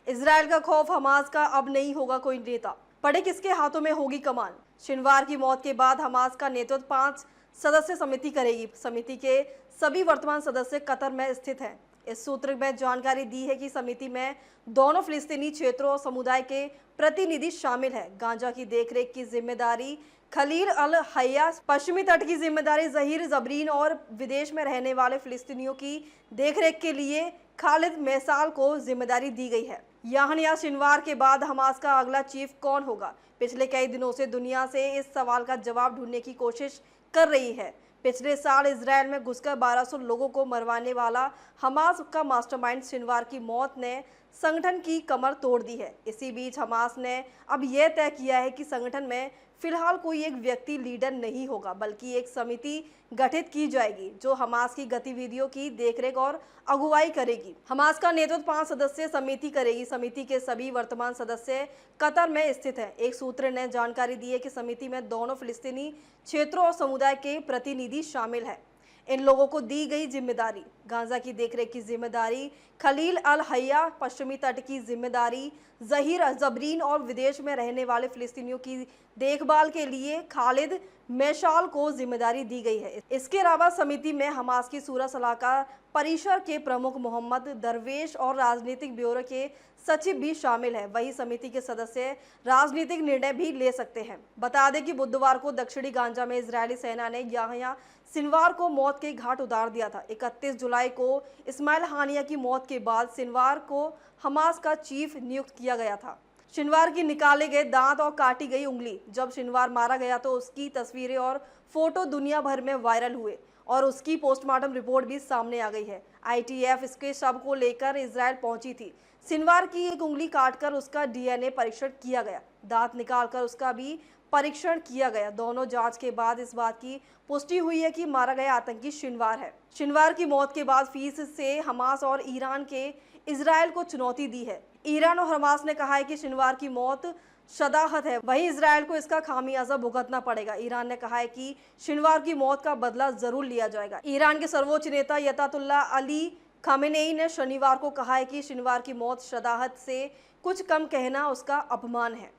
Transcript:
Israel का खौफ, Hamas का अब नहीं होगा कोई नेता, पड़े किसके हाथों में होगी कमान। शनिवार की मौत के बाद हमास का नेतृत्व 5 सदस्य समिति करेगी। समिति के सभी वर्तमान सदस्य कतर में स्थित हैं। इस सूत्र में जानकारी दी है कि समिति में दोनों फिलिस्तीनी क्षेत्रों और समुदाय के प्रतिनिधि शामिल हैं। गाजा की देखरेख की जिम्मेदारी खलील अल हया, पश्चिमी तट की जिम्मेदारी जहीर जबरीन और विदेश में रहने वाले फिलिस्तीनियों की देखरेख के लिए खालिद मैसाल को जिम्मेदारी दी गई है। यानी शनिवार के बाद हमास का अगला चीफ कौन होगा? पिछले कई दिनों से दुनिया से इस सवाल का जवाब ढूंढने की कोशिश कर रही है। पिछले साल इजराइल में घुसकर 1200 लोगों को मरवाने वाला हमास का मास्टरमाइंड शनिवार की मौत ने संगठन की कमर तोड़ दी है। इसी बीच हमास ने अब यह तय किया है कि संगठन में फिलहाल कोई एक व्यक्ति लीडर नहीं होगा, बल्कि एक समिति गठित की जाएगी जो हमास की गतिविधियों की देखरेख और अगुवाई करेगी। हमास का नेतृत्व 5 सदस्यीय समिति करेगी। समिति के सभी वर्तमान सदस्य कतर में स्थित हैं। एक सूत्र ने जानकारी दी है कि समिति में दोनों फिलिस्तीनी क्षेत्रों और समुदाय के प्रतिनिधि शामिल हैं। इन लोगों को दी गई जिम्मेदारी: गाजा की देखरेख की जिम्मेदारी खलील अल हया, पश्चिमी तट की जिम्मेदारी जहीर जबरीन और विदेश में रहने वाले फिलिस्तीनियों की देखभाल के लिए खालिद मैसाल को जिम्मेदारी दी गई है। इसके अलावा समिति में हमास की सूरा सलाहकार परिषद के प्रमुख मोहम्मद दरवेश और राजनीतिक ब्यूरो के सचिव भी शामिल हैं। वही समिति के सदस्य राजनीतिक निर्णय भी ले सकते हैं। बता दें कि बुधवार को दक्षिणी गाजा में इजरायली सेना ने यहाँ शनिवार को मौत के घाट उतार दिया था। 31 जुलाई को इस्माइल हानिया की मौत के बाद शनिवार को हमास का चीफ नियुक्त किया गया था। शनिवार की निकाले गए दांत और काटी गई उंगली, जब शनिवार मारा गया तो उसकी तस्वीरें और फोटो दुनिया भर में वायरल हुए और उसकी पोस्टमार्टम रिपोर्ट भी सामने आ गई है। IDF इसके शव को लेकर इजराइल पहुंची थी। शनिवार की एक उंगली काटकर उसका DNA परीक्षण किया गया, दांत निकालकर उसका भी परीक्षण किया गया। दोनों जांच के बाद इस बात की पुष्टि हुई है कि मारा गया आतंकी शनिवार है। शनिवार की मौत के बाद फीस से हमास और ईरान के इजराइल को चुनौती दी है। ईरान और हमास ने कहा है कि शनिवार की मौत शदाहत है, वहीं इजराइल को इसका खामियाजा भुगतना पड़ेगा। ईरान ने कहा है कि शनिवार की मौत का बदला जरूर लिया जाएगा। ईरान के सर्वोच्च नेता अयतुल्लाह अली खामेनेई ने शनिवार को कहा है कि शनिवार की मौत शदाहत से कुछ कम कहना उसका अपमान है।